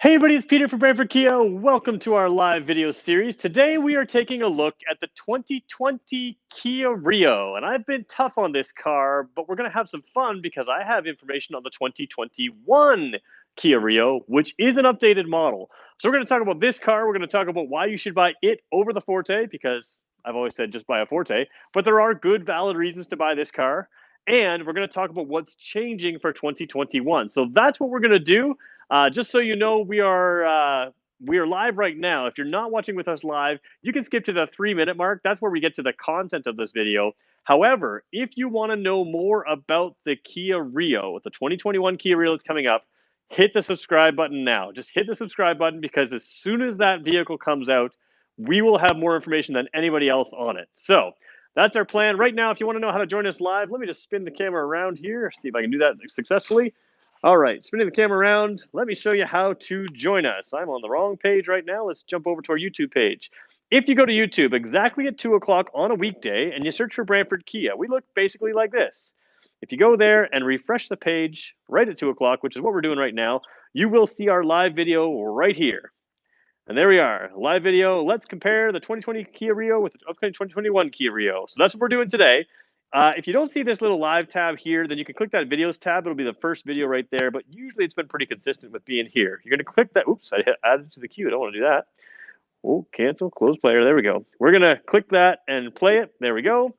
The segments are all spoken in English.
Hey everybody, it's Peter from Brantford Kia. Welcome to our live video series. Today we are taking a look at the 2020 Kia Rio. And I've been tough on this car, but we're going to have some fun because I have information on the 2021 Kia Rio, which is an updated model. So we're going to talk about this car. We're going to talk about why you should buy it over the Forte, because I've always said just buy a Forte. But there are good, valid reasons to buy this car. And we're going to talk about what's changing for 2021. So that's what we're going to do. Just so you know, we are live right now. If you're not watching with us live, you can skip to the 3 minute mark. That's where we get to the content of this video. However, if you want to know more about the Kia Rio, the 2021 Kia Rio that's coming up, hit the subscribe button now. Just hit the subscribe button because as soon as that vehicle comes out, we will have more information than anybody else on it. So that's our plan. Right now, if you want to know how to join us live, let me just spin the camera around here, see if I can do that successfully. All right, spinning the camera around. Let me show you how to join us. I'm on the wrong page right now. Let's jump over to our YouTube page. If you go to YouTube exactly at 2 o'clock on a weekday and you search for Brantford Kia, we look basically like this. If you go there and refresh the page right at 2 o'clock, which is what we're doing right now, you will see our live video right here. And there we are, live video. Let's compare the 2020 Kia Rio with the upcoming 2021 Kia Rio. So that's what we're doing today. If you don't see this little live tab here, then you can click that videos tab. It'll be the first video right there, but usually it's been pretty consistent with being here. You're going to click that. Oops, I added to the queue. I don't want to do that. Oh, cancel, close player. There we go. We're going to click that and play it. There we go.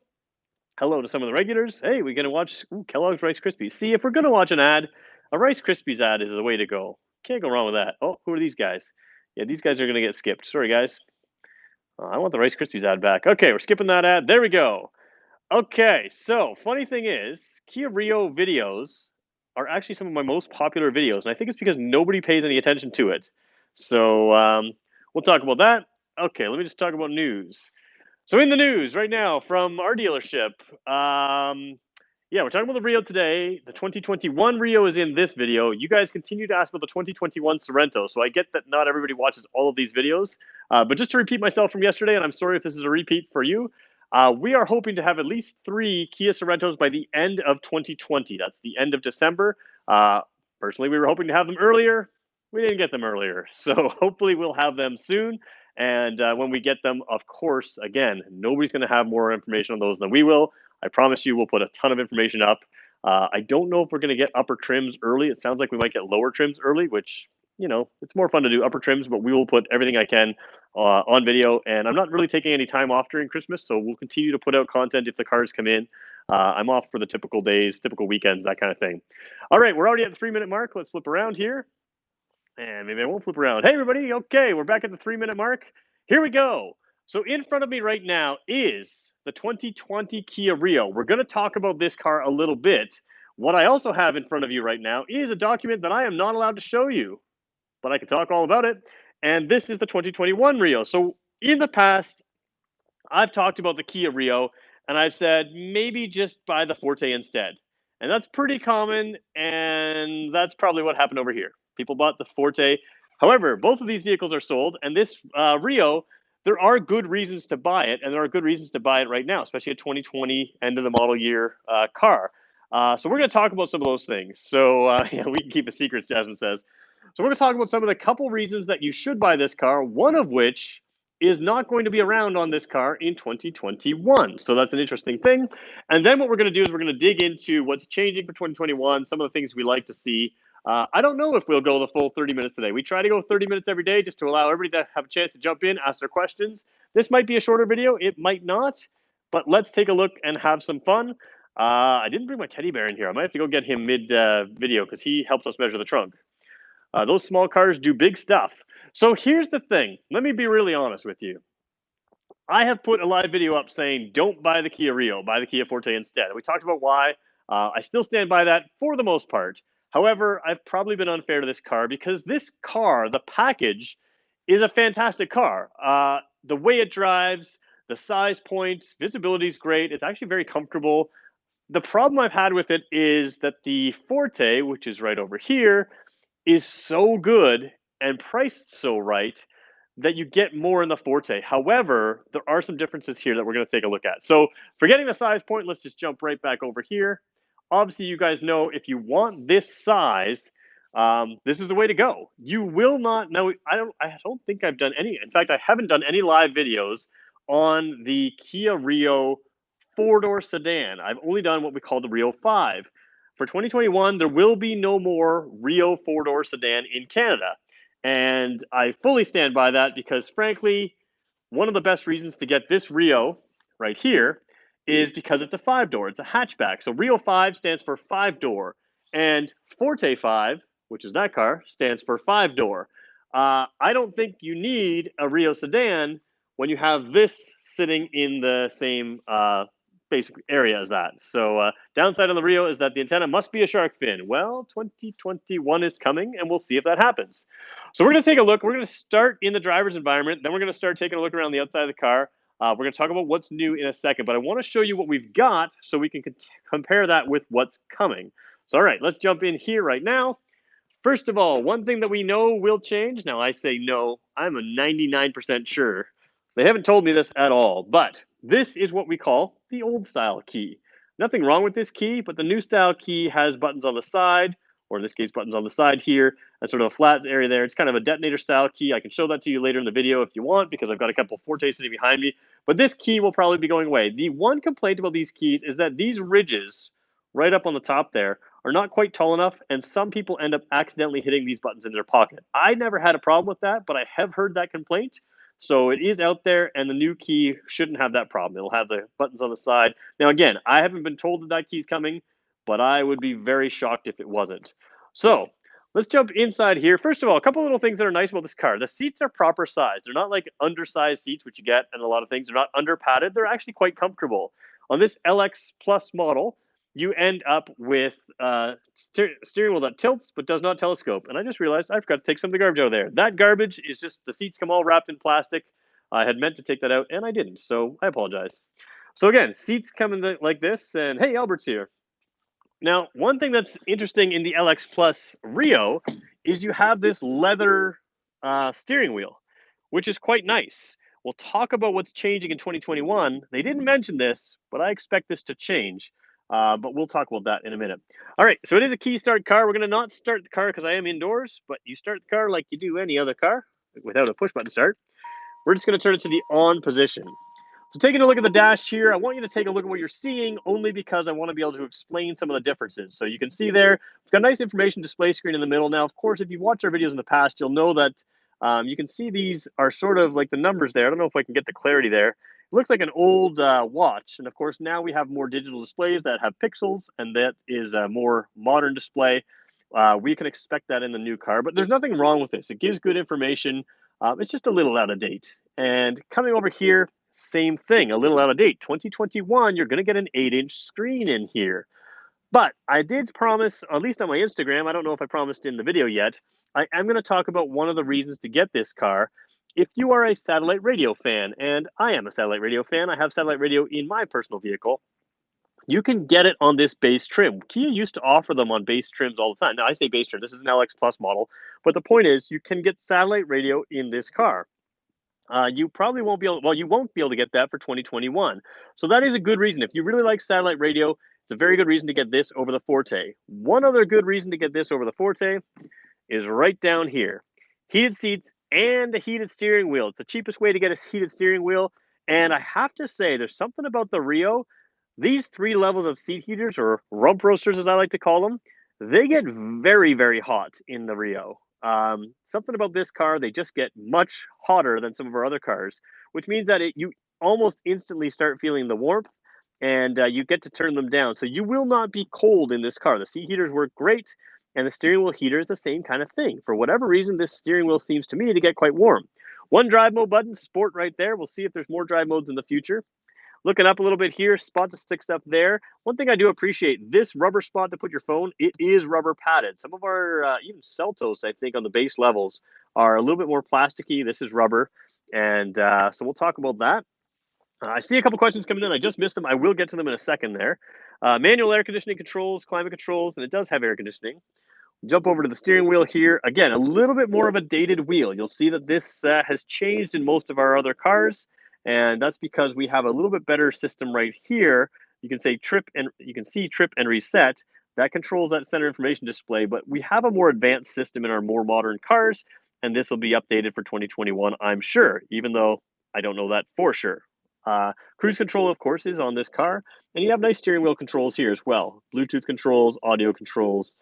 Hello to some of the regulars. Hey, we're going to watch Kellogg's Rice Krispies. See, if we're going to watch an ad, a Rice Krispies ad is the way to go. Can't go wrong with that. Oh, who are these guys? Yeah, these guys are going to get skipped. Sorry, guys. I want the Rice Krispies ad back. Okay, we're skipping that ad. There we go. Okay, so funny thing is, Kia Rio videos are actually some of my most popular videos, and I think it's because nobody pays any attention to it. So we'll talk about that. Okay, let me just talk about news. So in the news right now from our dealership, yeah, we're talking about the Rio today. The 2021 Rio is in this video. You guys continue to ask about the 2021 Sorento, so I get that not everybody watches all of these videos. But just to repeat myself from yesterday, and I'm sorry if this is a repeat for you, we are hoping to have at least 3 Kia Sorentos by the end of 2020. That's the end of December. Personally, we were hoping to have them earlier. We didn't get them earlier, so hopefully we'll have them soon. And when we get them, of course, again, nobody's going to have more information on those than we will. I promise you, we'll put a ton of information up. I don't know if we're going to get upper trims early. It sounds like we might get lower trims early, which, it's more fun to do upper trims, but we will put everything I can on video. And I'm not really taking any time off during Christmas, so we'll continue to put out content if the cars come in. I'm off for the typical days, typical weekends, that kind of thing. All right, we're already at the 3 minute mark. Let's flip around here. And maybe I won't flip around. Hey, everybody. Okay, we're back at the 3 minute mark. Here we go. So in front of me right now is the 2020 Kia Rio. We're going to talk about this car a little bit. What I also have in front of you right now is a document that I am not allowed to show you, but I can talk all about it. And this is the 2021 Rio. So in the past, I've talked about the Kia Rio, and I've said maybe just buy the Forte instead. And that's pretty common, and that's probably what happened over here. People bought the Forte. However, both of these vehicles are sold, and this Rio, there are good reasons to buy it, and there are good reasons to buy it right now, especially a 2020 end of the model year car. So we're going to talk about some of those things. So yeah, we can keep a secret, Jasmine says. So we're going to talk about some of the couple reasons that you should buy this car, one of which is not going to be around on this car in 2021. So that's an interesting thing. And then what we're going to do is we're going to dig into what's changing for 2021, some of the things we like to see. I don't know if we'll go the full 30 minutes today. We try to go 30 minutes every day just to allow everybody to have a chance to jump in, ask their questions. This might be a shorter video. It might not. But let's take a look and have some fun. I didn't bring my teddy bear in here. I might have to go get him mid-video because he helps us measure the trunk. Those small cars do big stuff. So here's the thing. Let me be really honest with you. I have put a live video up saying don't buy the Kia Rio, buy the Kia Forte instead. We talked about why. I still stand by that for the most part. However, I've probably been unfair to this car because this car, the package, is a fantastic car. The way it drives, the size points, visibility is great. It's actually very comfortable. The problem I've had with it is that the Forte, which is right over here, is so good and priced so right that you get more in the Forte. However, there are some differences here that we're going to take a look at. So forgetting the size point, let's just jump right back over here. Obviously, you guys know if you want this size, this is the way to go. You will not know. I don't think I've done any. In fact, I haven't done any live videos on the Kia Rio four-door sedan. I've only done what we call the Rio 5. For 2021, there will be no more Rio four-door sedan in Canada. And I fully stand by that because, frankly, one of the best reasons to get this Rio right here is because it's a five door. It's a hatchback. So Rio 5 stands for five door, and Forte 5, which is that car, stands for five door. I don't think you need a Rio sedan when you have this sitting in the same basic area as that. So, downside on the Rio is that the antenna must be a shark fin. Well, 2021 is coming, and we'll see if that happens. So we're going to take a look. We're going to start in the driver's environment. Then we're going to start taking a look around the outside of the car. We're going to talk about what's new in a second, but I want to show you what we've got so we can compare that with what's coming. So, all right, let's jump in here right now. First of all, one thing that we know will change. Now, I say no. I'm a 99% sure. They haven't told me this at all, but this is what we call the old style key. Nothing wrong with this key, but the new style key has buttons on the side, or in this case, buttons on the side here, and sort of a flat area there. It's kind of a detonator style key. I can show that to you later in the video if you want, because I've got a couple of Forte sitting behind me. But this key will probably be going away. The one complaint about these keys is that these ridges right up on the top there are not quite tall enough, and some people end up accidentally hitting these buttons in their pocket. I never had a problem with that, but I have heard that complaint. So it is out there, and the new key shouldn't have that problem. It'll have the buttons on the side. Now, again, I haven't been told that that key's coming, but I would be very shocked if it wasn't. So let's jump inside here. First of all, a couple little things that are nice about this car. The seats are proper size. They're not like undersized seats, which you get in a lot of things. They're not under padded. They're actually quite comfortable. On this LX Plus model, you end up with steering wheel that tilts but does not telescope. And I just realized I forgot to take some of the garbage out of there. That garbage is just the seats come all wrapped in plastic. I had meant to take that out and I didn't, so I apologize. So again, seats come in like this, and hey, Albert's here. Now, one thing that's interesting in the LX Plus Rio is you have this leather steering wheel, which is quite nice. We'll talk about what's changing in 2021. They didn't mention this, but I expect this to change. But we'll talk about that in a minute. All right, so it is a key start car. We're going to not start the car because I am indoors, but you start the car like you do any other car without a push button start. We're just going to turn it to the on position. So taking a look at the dash here, I want you to take a look at what you're seeing only because I want to be able to explain some of the differences. So you can see there, it's got a nice information display screen in the middle. Now, of course, if you've watched our videos in the past, you'll know that you can see these are sort of like the numbers there. I don't know if I can get the clarity there. It looks like an old watch. And of course, now we have more digital displays that have pixels, and that is a more modern display. We can expect that in the new car, but there's nothing wrong with this. It gives good information. It's just a little out of date. And coming over here, same thing, a little out of date. 2021, you're going to get an 8-inch screen in here. But I did promise, at least on my Instagram, I don't know if I promised in the video yet, I am going to talk about one of the reasons to get this car. If you are a satellite radio fan, and I am a satellite radio fan, I have satellite radio in my personal vehicle, you can get it on this base trim. Kia used to offer them on base trims all the time. Now, I say base trim, this is an LX Plus model, but the point is you can get satellite radio in this car. You probably won't be able, well, you won't be able to get that for 2021. So that is a good reason. If you really like satellite radio, it's a very good reason to get this over the Forte. One other good reason to get this over the Forte is right down here. Heated seats and a heated steering wheel. It's the cheapest way to get a heated steering wheel. And I have to say, there's something about the Rio. These three levels of seat heaters, or rump roasters as I like to call them, they get very, very hot in the Rio. Something about this car, they just get much hotter than some of our other cars, which means that you almost instantly start feeling the warmth, and you get to turn them down. So you will not be cold in this car. The seat heaters work great, and the steering wheel heater is the same kind of thing. For whatever reason, this steering wheel seems to me to get quite warm. One drive mode button, sport right there. We'll see if there's more drive modes in the future. Looking up a little bit here, spot to stick stuff there. One thing I do appreciate, this rubber spot to put your phone, it is rubber padded. Some of our, even Celtos, I think, on the base levels are a little bit more plasticky. This is rubber. And so we'll talk about that. I see a couple questions coming in. I just missed them. I will get to them in a second there. Manual air conditioning controls, climate controls, and it does have air conditioning. Jump over to the steering wheel here. Again, a little bit more of a dated wheel. You'll see that this has changed in most of our other cars. And that's because we have a little bit better system right here. You can say trip and you can see trip and reset. that controls that center information display, but we have a more advanced system in our more modern cars, and this will be updated for 2021, I'm sure, even though I don't know that for sure. Cruise control, of course, is on this car, and you have nice steering wheel controls here as well. Bluetooth controls, audio controls,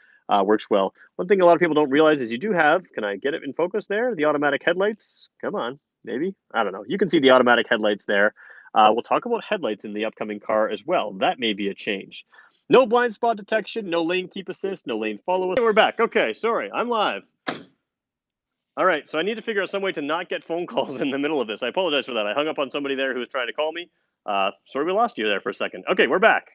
works well. One thing a lot of people don't realize is you do have, can I get it in focus there? The automatic headlights. Come on, maybe. I don't know. You can see the automatic headlights there. We'll talk about headlights in the upcoming car as well. That may be a change. No blind spot detection, no lane keep assist, no lane follow. We're back. Okay, sorry, I'm live. All right, so I need to figure out some way to not get phone calls in the middle of this. I apologize for that. I hung up on somebody there who was trying to call me. Sorry we lost you there for a second. Okay, we're back.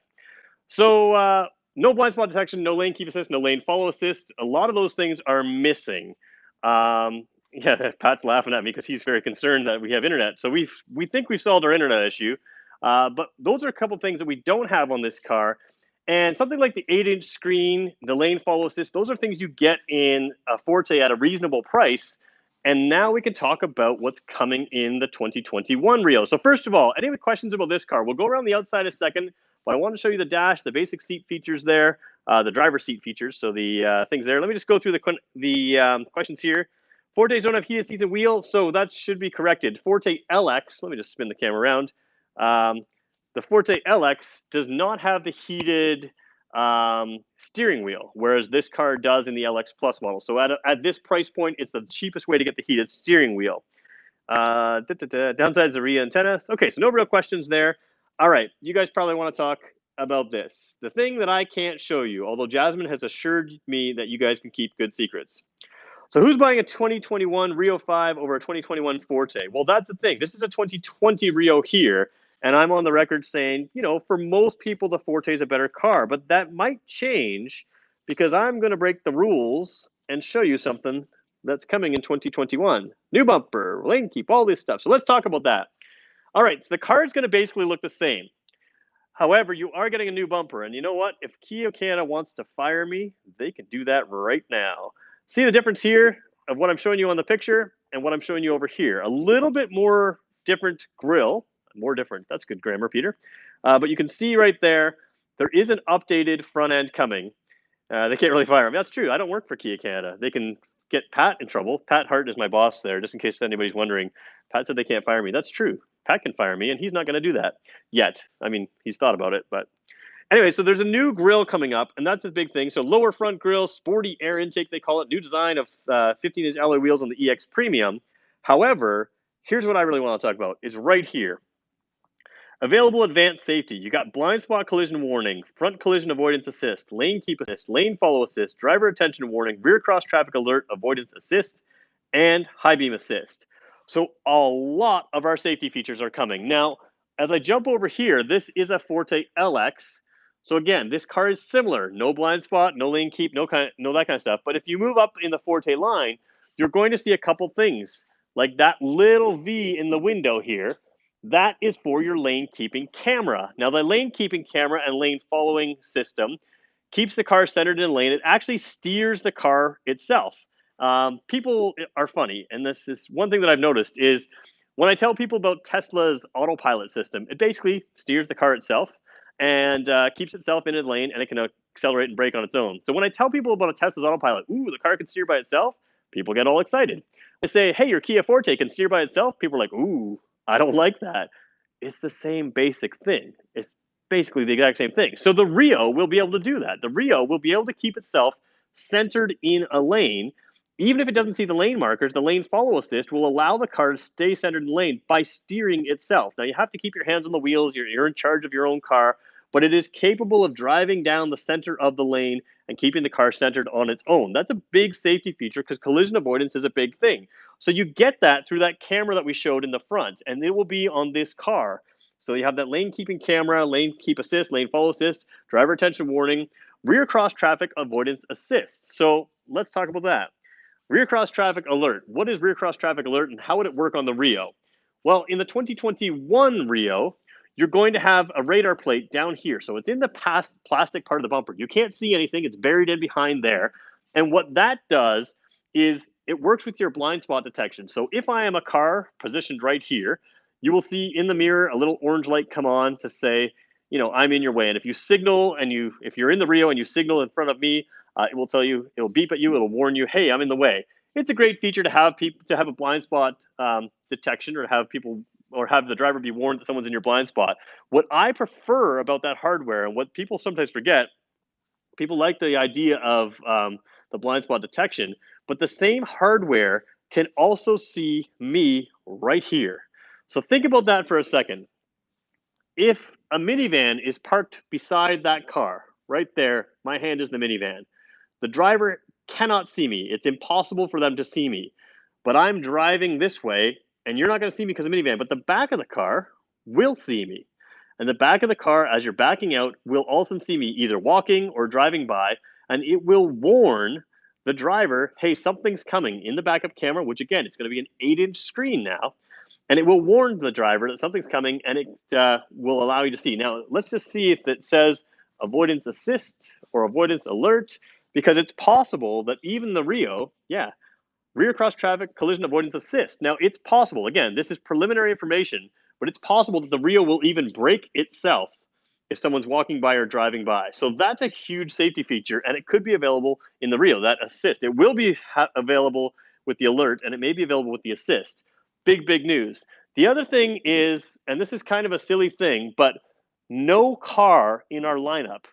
So no blind spot detection, no lane keep assist, no lane follow assist. A lot of those things are missing. Yeah, Pat's laughing at me because he's very concerned that we have internet. So we think we've solved our internet issue, but those are a couple things that we don't have on this car. And something like the 8-inch screen, the lane follow assist, those are things you get in a Forte at a reasonable price. And now we can talk about what's coming in the 2021 Rio. So first of all, any questions about this car? We'll go around the outside a second, but I want to show you the dash, the basic seat features there, the driver seat features, so the things there. Let me just go through the questions here. Fortes don't have heated seats and wheels, so that should be corrected. Forte LX, let me just spin the camera around. The Forte LX does not have the heated steering wheel, whereas this car does in the LX Plus model. So at this price point, it's the cheapest way to get the heated steering wheel. Downsides the rear antennas. Okay, so no real questions there. All right, you guys probably want to talk about this. The thing that I can't show you, although Jasmine has assured me that you guys can keep good secrets. So who's buying a 2021 Rio 5 over a 2021 Forte? Well, that's the thing. This is a 2020 Rio here, and I'm on the record saying, you know, for most people, the Forte is a better car, but that might change because I'm going to break the rules and show you something that's coming in 2021. New bumper, lane keep, all this stuff. So let's talk about that. All right, so the car is going to basically look the same. However, you are getting a new bumper, and you know what? If Kia Canada wants to fire me, they can do that right now. See the difference here of what I'm showing you on the picture and what I'm showing you over here. A little bit more different grille, more different. That's good grammar, Peter. But you can see right there, there is an updated front end coming. They can't really fire me. That's true. I don't work for Kia Canada. They can get Pat in trouble. Pat Hart is my boss there, just in case anybody's wondering. Pat said they can't fire me. That's true. Pat can fire me, and he's not going to do that yet. I mean, he's thought about it, but anyway, so there's a new grille coming up, and that's a big thing. So lower front grille, sporty air intake, they call it. New design of 15-inch alloy wheels on the EX Premium. However, here's what I really want to talk about, is right here. Available advanced safety. You got blind spot collision warning, front collision avoidance assist, lane keep assist, lane follow assist, driver attention warning, rear cross traffic alert avoidance assist, and high beam assist. So a lot of our safety features are coming. Now, as I jump over here, this is a Forte LX. So again, this car is similar. No blind spot, no lane keep, no that kind of stuff. But if you move up in the Forte line, you're going to see a couple things, like that little V in the window here. That is for your lane keeping camera. Now, the lane keeping camera and lane following system keeps the car centered in lane. It actually steers the car itself. People are funny, and this is one thing that I've noticed is when I tell people about Tesla's autopilot system, it basically steers the car itself and keeps itself in a lane, and it can accelerate and brake on its own. So when I tell people about a Tesla's autopilot, ooh, the car can steer by itself, people get all excited. I say, hey, your Kia Forte can steer by itself. People are like, ooh, I don't like that. It's the same basic thing. It's basically the exact same thing. So the Rio will be able to do that. The Rio will be able to keep itself centered in a lane. Even if it doesn't see the lane markers, the lane follow assist will allow the car to stay centered in the lane by steering itself. Now, you have to keep your hands on the wheels. You're in charge of your own car, but it is capable of driving down the center of the lane and keeping the car centered on its own. That's a big safety feature because collision avoidance is a big thing. So you get that through that camera that we showed in the front, and it will be on this car. So you have that lane keeping camera, lane keep assist, lane follow assist, driver attention warning, rear cross traffic avoidance assist. So let's talk about that. Rear cross traffic alert. What is rear cross traffic alert and how would it work on the Rio? Well, in the 2021 Rio, you're going to have a radar plate down here. So it's in the plastic part of the bumper. You can't see anything. It's buried in behind there. And what that does is it works with your blind spot detection. So if I am a car positioned right here, you will see in the mirror a little orange light come on to say I'm in your way. And if you signal and if you're in the Rio and you signal in front of me, it will tell you, it'll beep at you, it'll warn you, hey, I'm in the way. It's a great feature to have people to have a blind spot detection, or have people or have the driver be warned that someone's in your blind spot. What I prefer about that hardware, and what people sometimes forget, people like the idea of the blind spot detection, but the same hardware can also see me right here. So think about that for a second. If a minivan is parked beside that car, right there, my hand is the minivan. The driver cannot see me. It's impossible for them to see me. But I'm driving this way, and you're not going to see me because of minivan, but the back of the car will see me. And the back of the car, as you're backing out, will also see me either walking or driving by, and it will warn the driver, hey, something's coming in the backup camera, which again, it's going to be an 8-inch screen now, and it will warn the driver that something's coming, and it will allow you to see. Now, let's just see if it says avoidance assist or avoidance alert, because it's possible that even the Rio, yeah, rear cross traffic collision avoidance assist. Now, it's possible, again, this is preliminary information, but it's possible that the Rio will even brake itself if someone's walking by or driving by. So that's a huge safety feature, and it could be available in the Rio, that assist. It will be available with the alert, and it may be available with the assist. Big, big news. The other thing is, and this is kind of a silly thing, but no car in our lineup,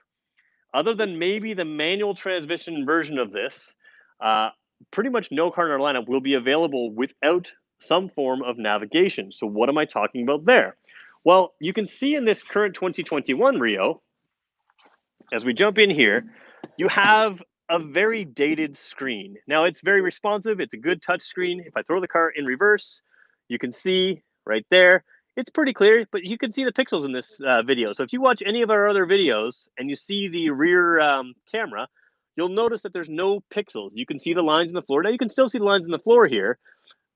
other than maybe the manual transmission version of this, uh, pretty much no car in our lineup will be available without some form of navigation. So, what am I talking about there? Well, you can see in this current 2021 Rio, as we jump in here, you have a very dated screen. Now, it's very responsive. It's a good touch screen. If I throw the car in reverse, you can see right there. It's pretty clear, but you can see the pixels in this video. So if you watch any of our other videos and you see the rear camera, you'll notice that there's no pixels. You can see the lines in the floor. Now, you can still see the lines in the floor here,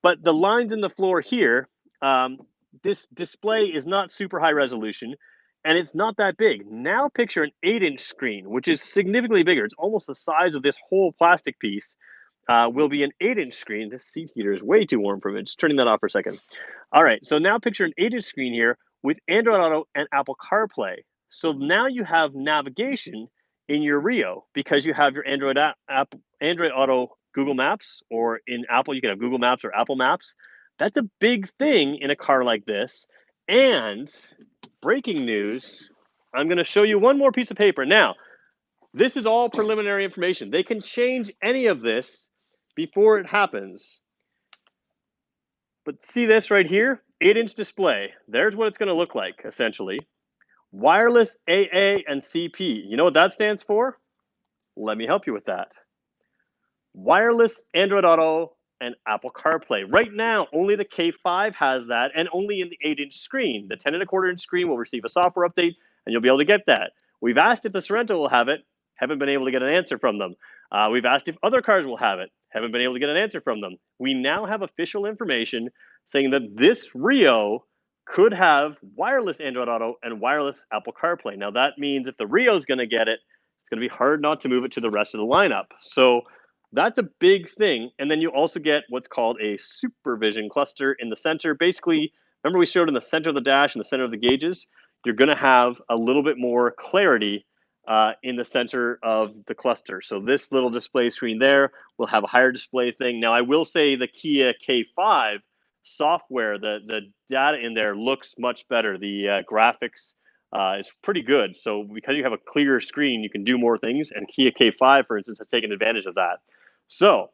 but the lines in the floor here, this display is not super high resolution, and it's not that big. Now picture an 8-inch screen, which is significantly bigger. It's almost the size of this whole plastic piece. Will be an 8-inch screen. This seat heater is way too warm for me. Just turning that off for a second. All right, so now picture an 8-inch screen here with Android Auto and Apple CarPlay. So now you have navigation in your Rio because you have your Android Auto Google Maps, or in Apple you can have Google Maps or Apple Maps. That's a big thing in a car like this. And breaking news, I'm going to show you one more piece of paper. Now, this is all preliminary information. They can change any of this before it happens. But see this right here? 8-inch display. There's what it's going to look like, essentially. Wireless AA and CP. You know what that stands for? Let me help you with that. Wireless Android Auto and Apple CarPlay. Right now, only the K5 has that, and only in the 8-inch screen. The 10.25-inch screen will receive a software update, and you'll be able to get that. We've asked if the Sorento will have it. Haven't been able to get an answer from them. We've asked if other cars will have it. Haven't been able to get an answer from them. We now have official information saying that this Rio could have wireless Android Auto and wireless Apple CarPlay. Now, that means if the Rio is going to get it, it's going to be hard not to move it to the rest of the lineup. So that's a big thing. And then you also get what's called a supervision cluster in the center. Basically, remember we showed in the center of the dash and the center of the gauges? You're going to have a little bit more clarity in the center of the cluster. So this little display screen there will have a higher display thing. Now, I will say the Kia K5 software, the data in there looks much better. The graphics is pretty good. So because you have a clearer screen, you can do more things. And Kia K5, for instance, has taken advantage of that. So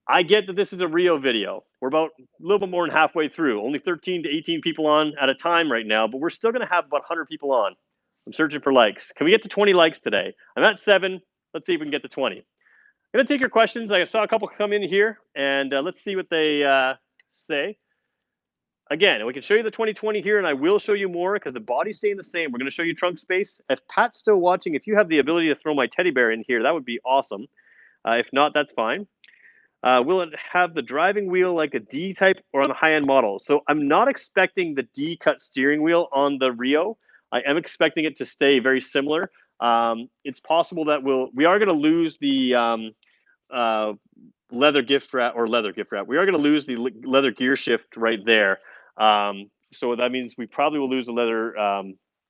I get that this is a Rio video. We're about a little bit more than halfway through. Only 13 to 18 people on at a time right now, but we're still going to have about 100 people on. I'm searching for likes. Can we get to 20 likes today? I'm at 7. Let's see if we can get to 20. I'm going to take your questions. I saw a couple come in here, and let's see what they say. Again, we can show you the 2020 here, and I will show you more because the body's staying the same. We're going to show you trunk space. If Pat's still watching, if you have the ability to throw my teddy bear in here, that would be awesome. If not, that's fine. Will it have the driving wheel like a D-type or on the high-end model? So I'm not expecting the D-cut steering wheel on the Rio. I am expecting it to stay very similar. It's possible that we are going to lose the leather gift wrap. We are going to lose the leather gear shift right there. So that means we probably will lose the leather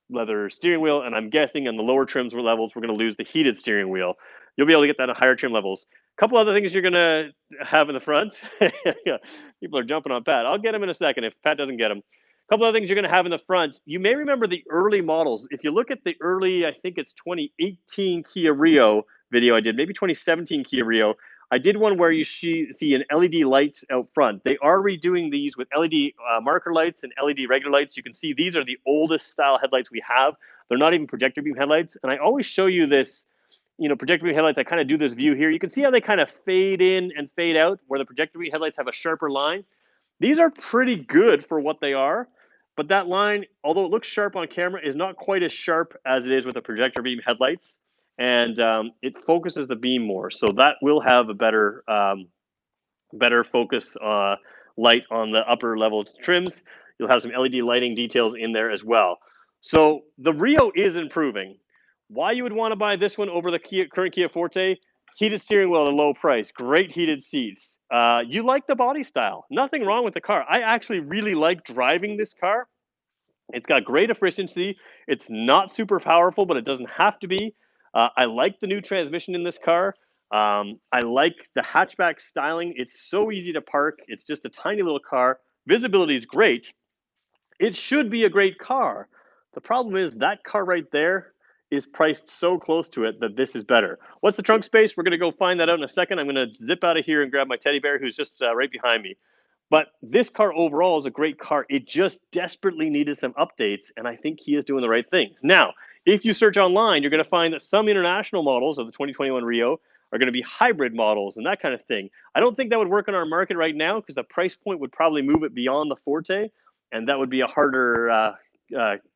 leather steering wheel, and I'm guessing on the lower trims levels we're going to lose the heated steering wheel. You'll be able to get that at higher trim levels. A couple other things you're going to have in the front. Yeah, people are jumping on Pat. I'll get them in a second if Pat doesn't get them. A couple other things you're going to have in the front. You may remember the early models. If you look at the early, I think it's 2018 Kia Rio video I did, maybe 2017 Kia Rio. I did one where you see an LED light out front. They are redoing these with LED marker lights and LED regular lights. You can see these are the oldest style headlights we have. They're not even projector beam headlights. And I always show you this, projector beam headlights. I kind of do this view here. You can see how they kind of fade in and fade out, where the projector beam headlights have a sharper line. These are pretty good for what they are, but that line, although it looks sharp on camera, is not quite as sharp as it is with the projector beam headlights, and it focuses the beam more. So that will have a better focus light on the upper level trims. You'll have some LED lighting details in there as well. So the Rio is improving. Why you would want to buy this one over the current Kia Forte? Heated steering wheel at a low price, great heated seats. You like the body style. Nothing wrong with the car. I actually really like driving this car. It's got great efficiency. It's not super powerful, but it doesn't have to be. I like the new transmission in this car. I like the hatchback styling. It's so easy to park. It's just a tiny little car. Visibility is great. It should be a great car. The problem is that car right there is priced so close to it that this is better. What's the trunk space? We're going to go find that out in a second. I'm going to zip out of here and grab my teddy bear who's just right behind me. But this car overall is a great car. It just desperately needed some updates, and I think Kia is doing the right things. Now, if you search online, you're going to find that some international models of the 2021 Rio are going to be hybrid models and that kind of thing. I don't think that would work in our market right now because the price point would probably move it beyond the Forte, and that would be a harder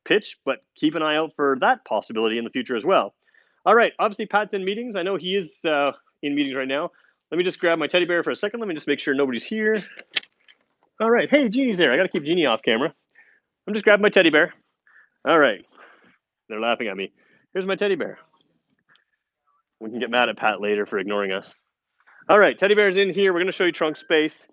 pitch, but keep an eye out for that possibility in the future as well. All right, obviously Pat's in meetings. I know he is in meetings right now. Let me just grab my teddy bear for a second. Let me just make sure nobody's here. All right. Hey, Jeannie's there. I got to keep Jeannie off camera. I'm just grabbing my teddy bear. All right. They're laughing at me. Here's my teddy bear. We can get mad at Pat later for ignoring us. All right. Teddy bear's in here. We're going to show you trunk space.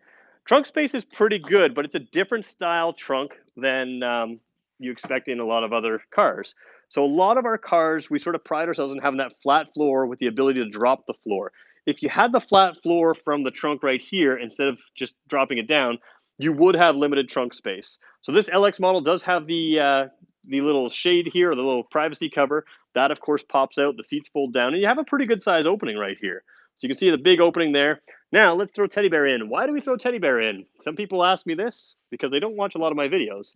Trunk space is pretty good, but it's a different style trunk than you expect in a lot of other cars. So a lot of our cars, we sort of pride ourselves on having that flat floor with the ability to drop the floor. If you had the flat floor from the trunk right here, instead of just dropping it down, you would have limited trunk space. So this LX model does have the little shade here, or the little privacy cover. That, of course, pops out. The seats fold down, and you have a pretty good size opening right here. So you can see the big opening there. Now, let's throw Teddy Bear in. Why do we throw Teddy Bear in? Some people ask me this because they don't watch a lot of my videos.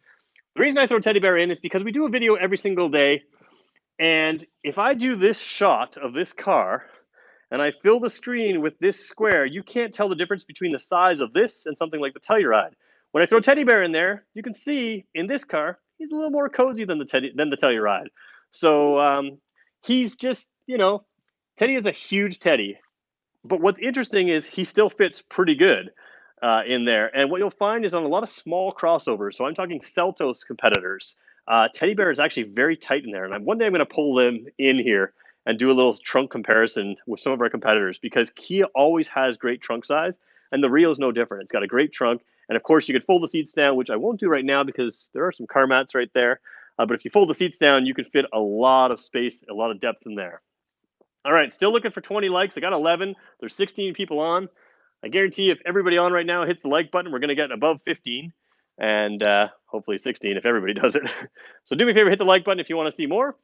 The reason I throw Teddy Bear in is because we do a video every single day, and if I do this shot of this car, and I fill the screen with this square, you can't tell the difference between the size of this and something like the Telluride. When I throw Teddy Bear in there, you can see in this car, he's a little more cozy than the Telluride. So he's just, Teddy is a huge Teddy. But what's interesting is he still fits pretty good in there. And what you'll find is on a lot of small crossovers, so I'm talking Seltos competitors, Teddy Bear is actually very tight in there. And one day I'm going to pull them in here and do a little trunk comparison with some of our competitors, because Kia always has great trunk size, and the Rio is no different. It's got a great trunk. And of course, you could fold the seats down, which I won't do right now because there are some car mats right there. But if you fold the seats down, you can fit a lot of space, a lot of depth in there. All right, still looking for 20 likes. I got 11. There's 16 people on. I guarantee if everybody on right now hits the like button, we're going to get above 15, and hopefully 16 if everybody does it. So do me a favor, hit the like button if you want to see more.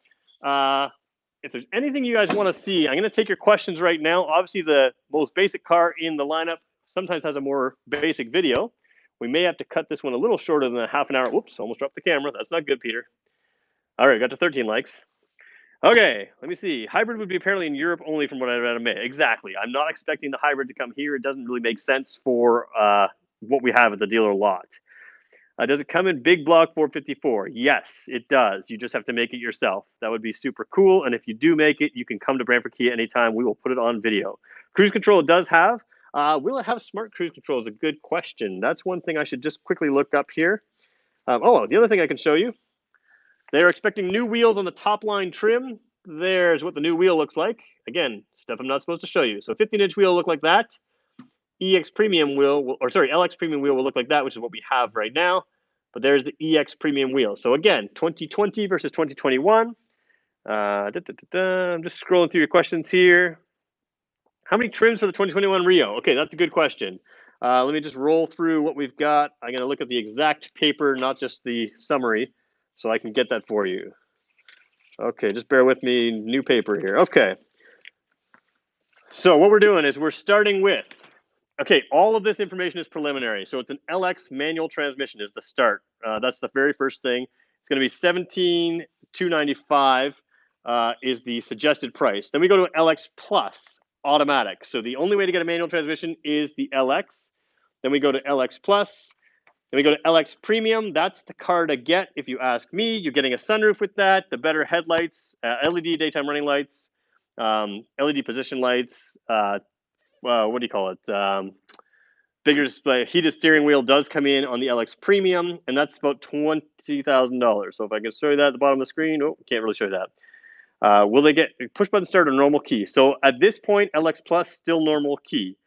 If there's anything you guys want to see, I'm going to take your questions right now. Obviously, the most basic car in the lineup sometimes has a more basic video. We may have to cut this one a little shorter than a half an hour. Whoops, almost dropped the camera. That's not good, Peter. All right, got to 13 likes. Okay, let me see. Hybrid would be apparently in Europe only from what I read. Exactly. I'm not expecting the hybrid to come here. It doesn't really make sense for what we have at the dealer lot. Does it come in big block 454? Yes, it does. You just have to make it yourself. That would be super cool. And if you do make it, you can come to Brantford Kia anytime. We will put it on video. Cruise control it does have. Will it have smart cruise control is a good question. That's one thing I should just quickly look up here. The other thing I can show you. They're expecting new wheels on the top line trim. There's what the new wheel looks like. Again, stuff I'm not supposed to show you. So 15-inch wheel will look like that. LX premium wheel will look like that, which is what we have right now. But there's the EX Premium wheel. So again, 2020 versus 2021. I'm just scrolling through your questions here. How many trims for the 2021 Rio? Okay, that's a good question. Let me just roll through what we've got. I'm going to look at the exact paper, not just the summary, so I can get that for you. Okay, just bear with me. New paper here. Okay. So what we're doing is we're starting with, okay, all of this information is preliminary. So it's an LX manual transmission is the start. That's the very first thing. It's going to be 17,295 is the suggested price. Then we go to LX Plus automatic. So the only way to get a manual transmission is the LX. Then we go to LX Plus. Then we go to LX Premium. That's the car to get. If you ask me, you're getting a sunroof with that, the better headlights, LED daytime running lights, LED position lights. What do you call it? Bigger display. Heated steering wheel does come in on the LX Premium, and that's about $20,000. So if I can show you that at the bottom of the screen, oh, can't really show you that. Will they get push button start or normal key? So at this point, LX Plus still normal key.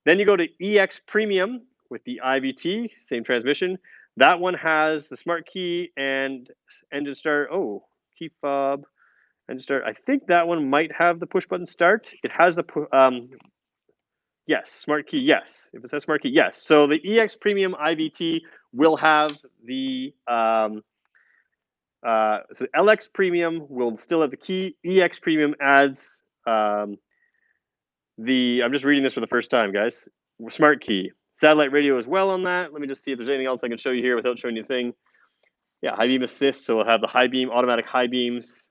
Then you go to EX Premium with the IVT, same transmission. That one has the smart key and engine start. Oh, key fob, engine start. I think that one might have the push button start. It has the yes, smart key. Yes, if it says smart key, yes. So the EX Premium IVT will have the so LX Premium will still have the key. EX Premium adds I'm just reading this for the first time, guys. Smart key, satellite radio as well on that. Let me just see if there's anything else I can show you here without showing you a thing. Yeah, high beam assist. So we'll have the high beam, automatic high beams,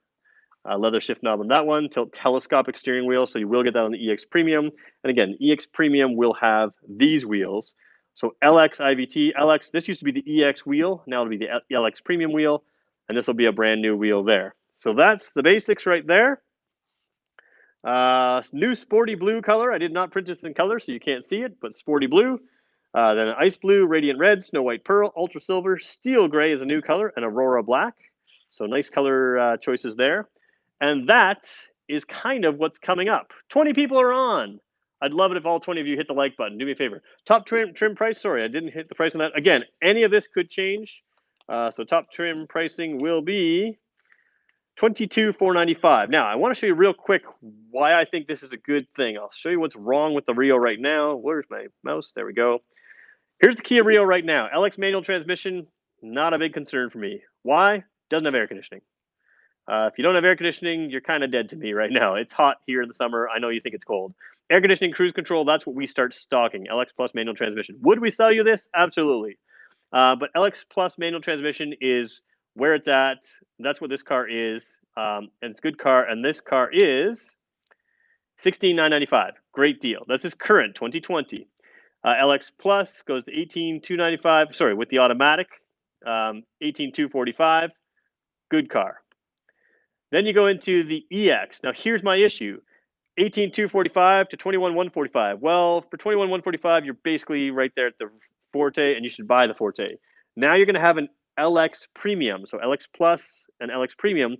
leather shift knob on that one. Telescopic steering wheel. So you will get that on the EX Premium. And again, EX Premium will have these wheels. So LX IVT, LX. This used to be the EX wheel. Now it'll be the LX Premium wheel. And this will be a brand new wheel there. So that's the basics right there. New sporty blue color. I did not print this in color, so you can't see it, but sporty blue. Then an ice blue, radiant red, snow white pearl, ultra silver, steel gray is a new color, and aurora black. So nice color choices there. And that is kind of what's coming up. 20 people are on. I'd love it if all 20 of you hit the like button. Do me a favor. Top trim price. Sorry, I didn't hit the price on that. Again, any of this could change. So top trim pricing will be $22,495. Now, I want to show you real quick why I think this is a good thing. I'll show you what's wrong with the Rio right now. Where's my mouse? There we go. Here's the Kia Rio right now. LX manual transmission, not a big concern for me. Why? Doesn't have air conditioning. If you don't have air conditioning, you're kind of dead to me right now. It's hot here in the summer. I know you think it's cold. Air conditioning, cruise control, that's what we start stocking. LX Plus manual transmission. Would we sell you this? Absolutely. But LX Plus manual transmission is where it's at. That's what this car is. And it's a good car. And this car is $16,995. Great deal. This is current 2020. LX Plus goes to $18,295. Sorry, with the automatic, $18,245. Good car. Then you go into the EX. Now here's my issue: $18,245 to $21,145. Well, for $21,145, you're basically right there at the Forte, and you should buy the Forte. Now you're going to have an LX Premium, so LX Plus and LX Premium,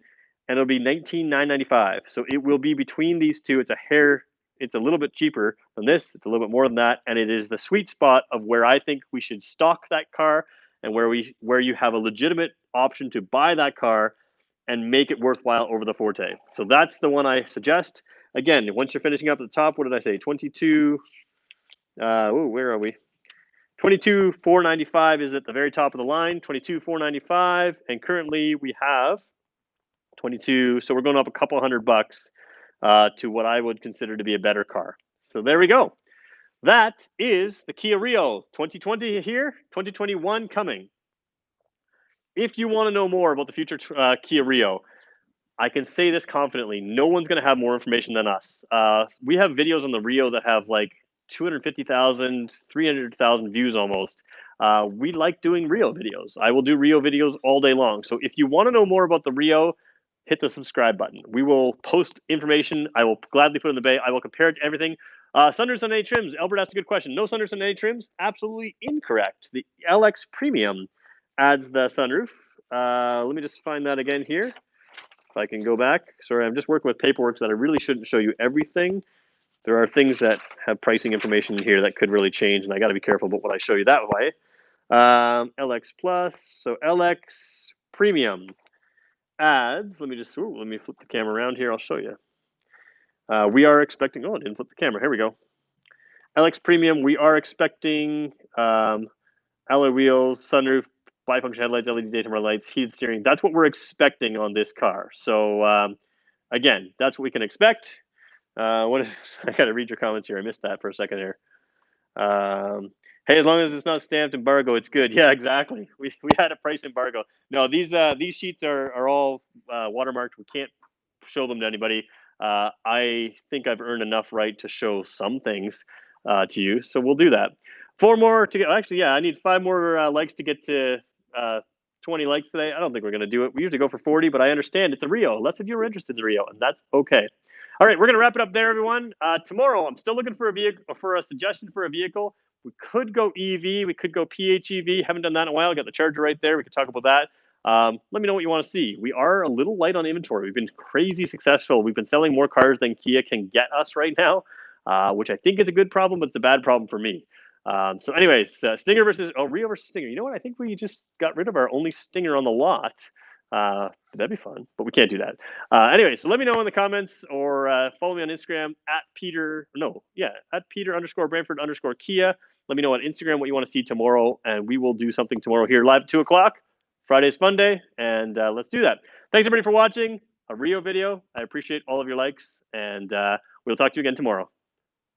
and it'll be $19,995. So it will be between these two. It's a little bit cheaper than this. It's a little bit more than that, and it is the sweet spot of where I think we should stock that car, and where you have a legitimate option to buy that car and make it worthwhile over the Forte. So that's the one I suggest. Again, once you're finishing up at the top, what did I say? 22. Where are we? 22,495 is at the very top of the line. 22,495, and currently we have 22. So we're going up a couple $100 to what I would consider to be a better car. So there we go. That is the Kia Rio 2020 here, 2021 coming. If you want to know more about the future Kia Rio, I can say this confidently. No one's going to have more information than us. We have videos on the Rio that have like 250,000, 300,000 views almost. We like doing Rio videos. I will do Rio videos all day long. So if you want to know more about the Rio, hit the subscribe button. We will post information. I will gladly put it in the bay. I will compare it to everything. Sunroofs on any trims. Albert asked a good question. No sunroofs on any trims? Absolutely incorrect. The LX Premium adds the sunroof. Let me just find that again here. If I can go back. Sorry, I'm just working with paperwork so that I really shouldn't show you everything. There are things that have pricing information here that could really change, and I got to be careful about what I show you that way. LX Plus. So LX Premium adds. Let me flip the camera around here. I'll show you. We are expecting. Oh, I didn't flip the camera. Here we go. LX Premium. We are expecting alloy wheels, sunroof, bifunction headlights, LED daytime lights, heated steering. That's what we're expecting on this car. So again, that's what we can expect. What is, I got to read your comments here. I missed that for a second here. Hey, as long as it's not stamped embargo, it's good. Yeah, exactly. We had a price embargo. No, these sheets are all watermarked. We can't show them to anybody. I think I've earned enough right to show some things to you, so we'll do that. Four more to get. Actually, yeah, I need five more likes to get to 20 likes today. I don't think we're gonna do it. We usually go for 40, but I understand it's a Rio. Lots of you are interested in the Rio, and that's okay. All right, we're gonna wrap it up there, everyone. Tomorrow, I'm still looking for a vehicle for a suggestion for a vehicle. We could go EV, we could go PHEV. Haven't done that in a while. I got the charger right there. We could talk about that. Let me know what you want to see. We are a little light on inventory. We've been crazy successful. We've been selling more cars than Kia can get us right now, which I think is a good problem, but it's a bad problem for me. So, anyways, Stinger versus Rio versus Stinger. You know what? I think we just got rid of our only Stinger on the lot. That'd be fun, but we can't do that. Anyway, so let me know in the comments or follow me on Instagram at Peter. No, yeah, at Peter underscore Brantford underscore Kia. Let me know on Instagram what you want to see tomorrow, and we will do something tomorrow here live at 2 o'clock. Friday's fun day, and let's do that. Thanks everybody for watching a Rio video. I appreciate all of your likes, and we'll talk to you again tomorrow.